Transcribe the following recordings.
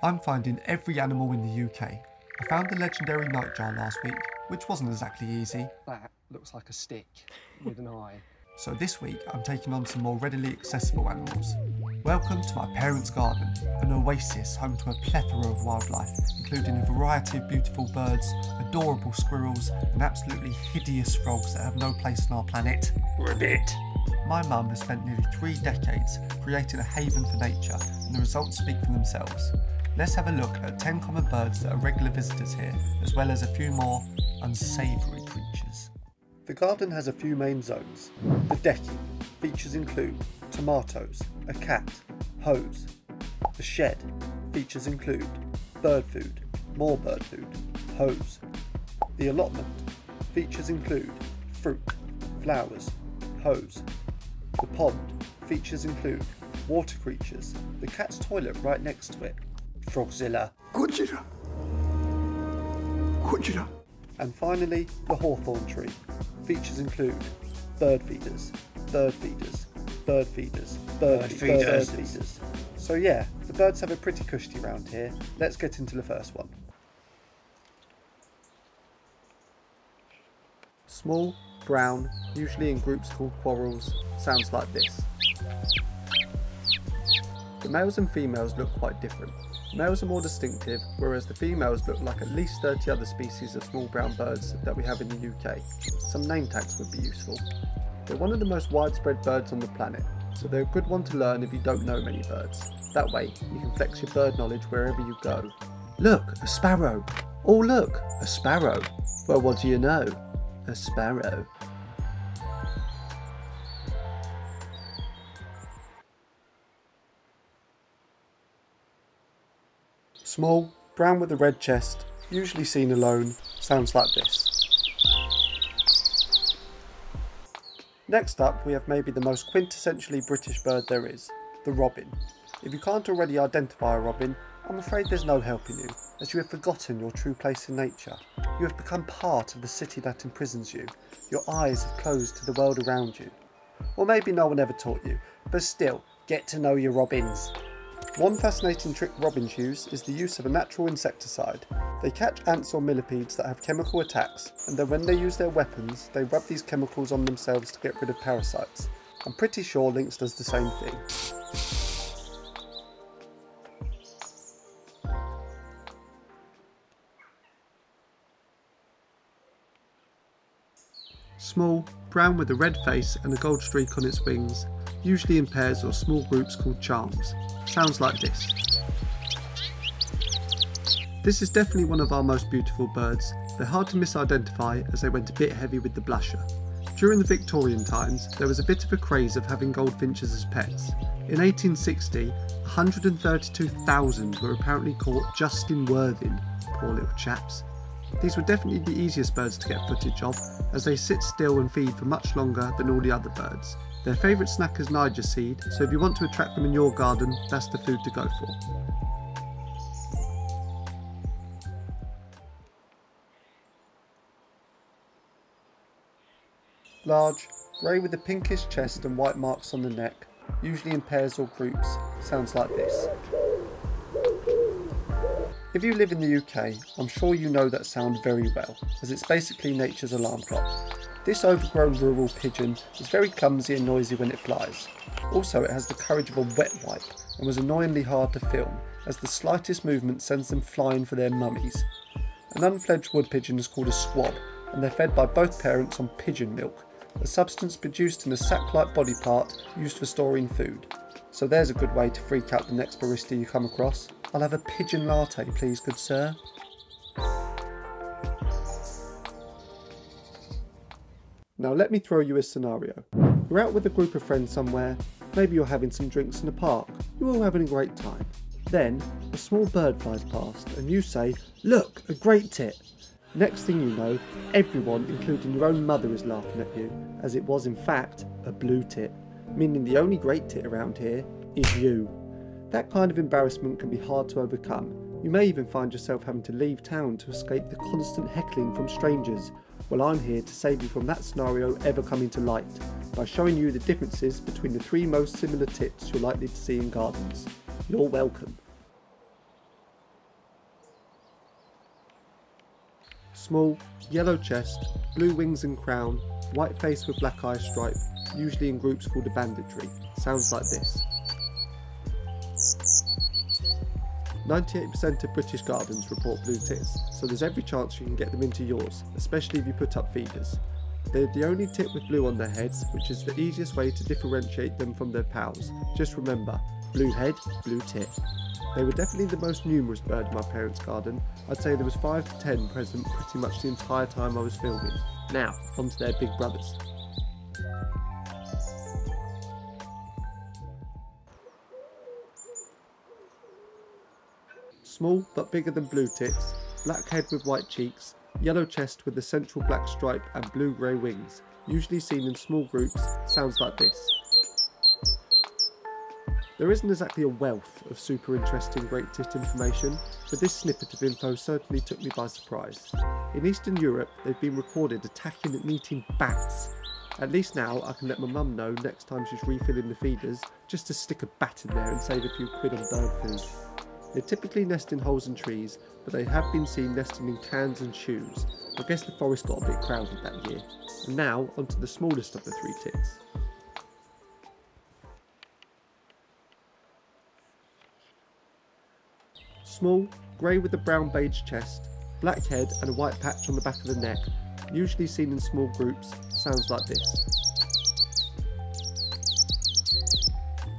I'm finding every animal in the UK. I found the legendary nightjar last week, which wasn't exactly easy. That looks like a stick with an eye. So this week I'm taking on some more readily accessible animals. Welcome to my parents' garden, an oasis home to a plethora of wildlife, including a variety of beautiful birds, adorable squirrels, and absolutely hideous frogs that have no place on our planet. Ribbit! My mum has spent nearly 3 decades creating a haven for nature, and the results speak for themselves. Let's have a look at 10 common birds that are regular visitors here, as well as a few more unsavoury creatures. The garden has a few main zones. The decking. Features include tomatoes, a cat, hose. The shed. Features include bird food, more bird food, hose. The allotment. Features include fruit, flowers, hose. The pond. Features include water creatures, the cat's toilet right next to it, Frogzilla. Gojira. Gojira. And finally, the hawthorn tree. Features include bird feeders, bird feeders, bird feeders, bird feeders. So yeah, the birds have it pretty cushy around here. Let's get into the first one. Small, brown, usually in groups called quarrels, sounds like this. The males and females look quite different. Males are more distinctive, whereas the females look like at least 30 other species of small brown birds that we have in the UK. Some name tags would be useful. They're one of the most widespread birds on the planet, so they're a good one to learn if you don't know many birds. That way, you can flex your bird knowledge wherever you go. Look, a sparrow! Oh look, a sparrow! Well, what do you know? A sparrow. Small, brown with a red chest, usually seen alone, sounds like this. Next up we have maybe the most quintessentially British bird there is, the robin. If you can't already identify a robin, I'm afraid there's no helping you, as you have forgotten your true place in nature. You have become part of the city that imprisons you. Your eyes have closed to the world around you. Or maybe no one ever taught you, but still, get to know your robins. One fascinating trick robins use is the use of a natural insecticide. They catch ants or millipedes that have chemical attacks, and then when they use their weapons, they rub these chemicals on themselves to get rid of parasites. I'm pretty sure lynx does the same thing. Small, brown with a red face and a gold streak on its wings, usually in pairs or small groups called charms. Sounds like this. This is definitely one of our most beautiful birds. They're hard to misidentify as they went a bit heavy with the blusher. During the Victorian times, there was a bit of a craze of having goldfinches as pets. In 1860, 132,000 were apparently caught just in Worthing. Poor little chaps. These were definitely the easiest birds to get footage of, as they sit still and feed for much longer than all the other birds. Their favourite snack is nightjar seed, so if you want to attract them in your garden, that's the food to go for. Large, grey with a pinkish chest and white marks on the neck, usually in pairs or groups, sounds like this. If you live in the UK, I'm sure you know that sound very well, as it's basically nature's alarm clock. This overgrown rural pigeon is very clumsy and noisy when it flies. Also, it has the courage of a wet wipe and was annoyingly hard to film, as the slightest movement sends them flying for their mummies. An unfledged wood pigeon is called a swab, and they're fed by both parents on pigeon milk, a substance produced in a sac-like body part used for storing food. So there's a good way to freak out the next barista you come across. I'll have a pigeon latte, please, good sir. Now let me throw you a scenario. You're out with a group of friends somewhere, maybe you're having some drinks in a park, you're all having a great time. Then, a small bird flies past and you say, "Look, a great tit." Next thing you know, everyone, including your own mother, is laughing at you, as it was in fact a blue tit, meaning the only great tit around here is you. That kind of embarrassment can be hard to overcome. You may even find yourself having to leave town to escape the constant heckling from strangers. Well, I'm here to save you from that scenario ever coming to light, by showing you the differences between the 3 most similar tits you're likely to see in gardens. You're welcome. Small, yellow chest, blue wings and crown, white face with black eye stripe, usually in groups called a banditry. Sounds like this. 98% of British gardens report blue tits, so there's every chance you can get them into yours, especially if you put up feeders. They're the only tit with blue on their heads, which is the easiest way to differentiate them from their pals. Just remember, blue head, blue tit. They were definitely the most numerous bird in my parents' garden. I'd say there was 5 to 10 present pretty much the entire time I was filming. Now, on to their big brothers. Small but bigger than blue tits, black head with white cheeks, yellow chest with a central black stripe and blue-grey wings, usually seen in small groups, sounds like this. There isn't exactly a wealth of super interesting great tit information, but this snippet of info certainly took me by surprise. In Eastern Europe, they've been recorded attacking and eating bats. At least now I can let my mum know next time she's refilling the feeders, just to stick a bat in there and save a few quid on bird food. They typically nest in holes in trees, but they have been seen nesting in cans and shoes. I guess the forest got a bit crowded that year. And now, onto the smallest of the 3 tits. Small, grey with a brown beige chest, black head and a white patch on the back of the neck, usually seen in small groups, sounds like this.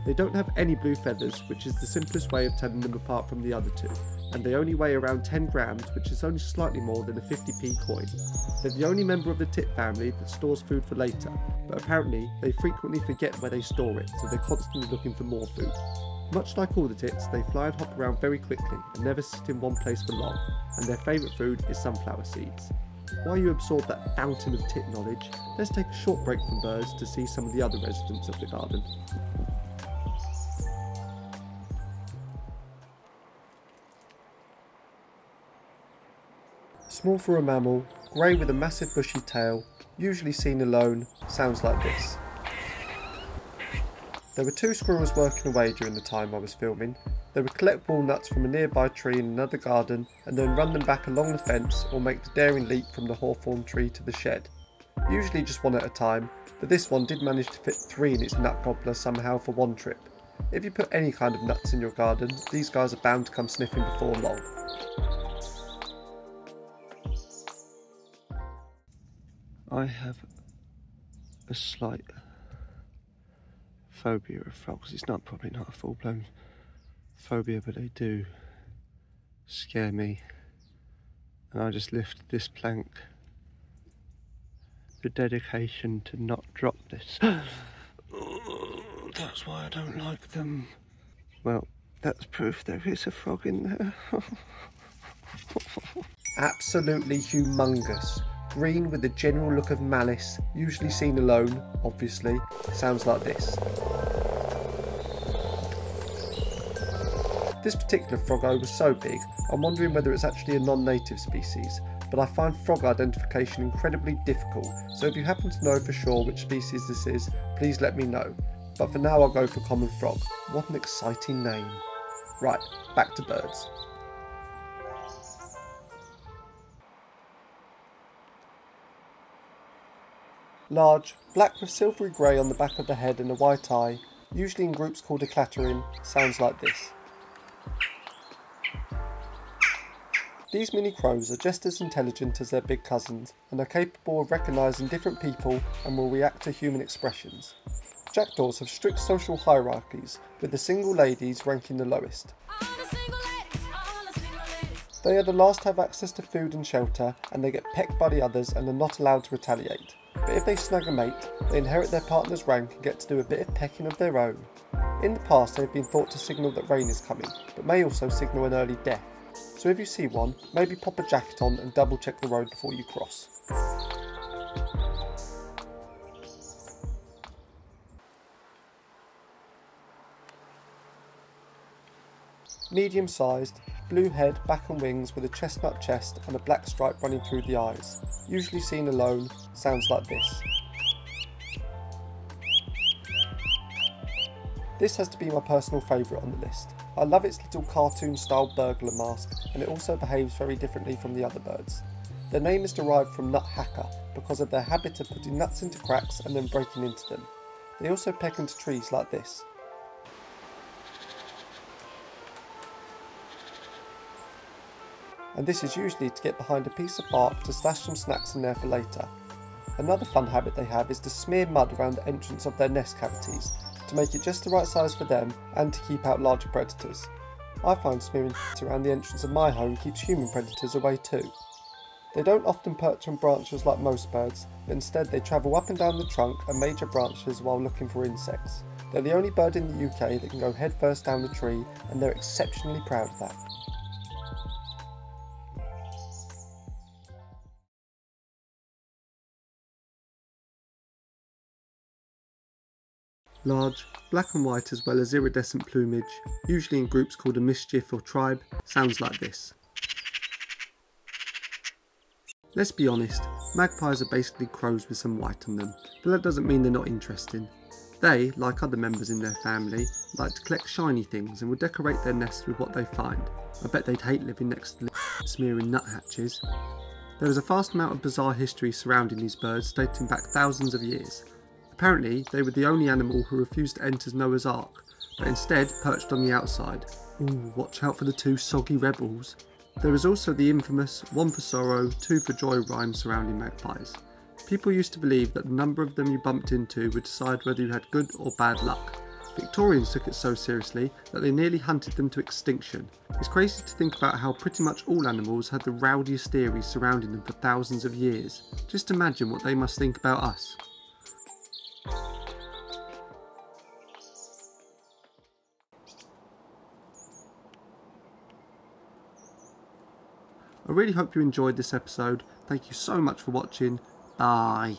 They don't have any blue feathers, which is the simplest way of telling them apart from the other 2, and they only weigh around 10 grams, which is only slightly more than a 50p coin. They're the only member of the tit family that stores food for later, but apparently they frequently forget where they store it, so they're constantly looking for more food. Much like all the tits, they fly and hop around very quickly and never sit in one place for long, and their favourite food is sunflower seeds. While you absorb that fountain of tit knowledge, let's take a short break from birds to see some of the other residents of the garden. Small for a mammal, grey with a massive bushy tail, usually seen alone, sounds like this. There were 2 squirrels working away during the time I was filming. They would collect walnuts from a nearby tree in another garden and then run them back along the fence or make the daring leap from the hawthorn tree to the shed. Usually just one at a time, but this one did manage to fit 3 in its nut gobbler somehow for one trip. If you put any kind of nuts in your garden, these guys are bound to come sniffing before long. I have a slight phobia of frogs. It's probably not a full-blown phobia, but they do scare me. And I just lifted this plank. The dedication to not drop this. That's why I don't like them. Well, that's proof there is a frog in there. Absolutely humongous. Green with a general look of malice, usually seen alone, obviously, sounds like this. This particular froggo was so big, I'm wondering whether it's actually a non-native species, but I find frog identification incredibly difficult, so if you happen to know for sure which species this is, please let me know. But for now I'll go for common frog. What an exciting name. Right, back to birds. Large, black with silvery grey on the back of the head and a white eye, usually in groups called a clattering, sounds like this. These mini crows are just as intelligent as their big cousins and are capable of recognising different people and will react to human expressions. Jackdaws have strict social hierarchies, with the single ladies ranking the lowest. They are the last to have access to food and shelter, and they get pecked by the others and are not allowed to retaliate. But if they snag a mate, they inherit their partner's rank and get to do a bit of pecking of their own. In the past they have been thought to signal that rain is coming, but may also signal an early death. So if you see one, maybe pop a jacket on and double check the road before you cross. Medium sized, blue head, back and wings with a chestnut chest and a black stripe running through the eyes. Usually seen alone, sounds like this. This has to be my personal favourite on the list. I love its little cartoon style burglar mask, and it also behaves very differently from the other birds. Their name is derived from nut hacker because of their habit of putting nuts into cracks and then breaking into them. They also peck into trees like this. And this is usually to get behind a piece of bark to stash some snacks in there for later. Another fun habit they have is to smear mud around the entrance of their nest cavities to make it just the right size for them and to keep out larger predators. I find smearing around the entrance of my home keeps human predators away too. They don't often perch on branches like most birds, but instead they travel up and down the trunk and major branches while looking for insects. They're the only bird in the UK that can go head first down the tree, and they're exceptionally proud of that. Large, black and white as well as iridescent plumage, usually in groups called a mischief or tribe, sounds like this. Let's be honest, magpies are basically crows with some white on them, but that doesn't mean they're not interesting. They, like other members in their family, like to collect shiny things and will decorate their nests with what they find. I bet they'd hate living next to smearing nuthatches. There is a vast amount of bizarre history surrounding these birds dating back thousands of years. Apparently, they were the only animal who refused to enter Noah's Ark, but instead perched on the outside. Ooh, watch out for the two soggy rebels. There is also the infamous one for sorrow, two for joy rhyme surrounding magpies. People used to believe that the number of them you bumped into would decide whether you had good or bad luck. Victorians took it so seriously that they nearly hunted them to extinction. It's crazy to think about how pretty much all animals had the rowdiest theories surrounding them for thousands of years. Just imagine what they must think about us. I really hope you enjoyed this episode. Thank you so much for watching. Bye.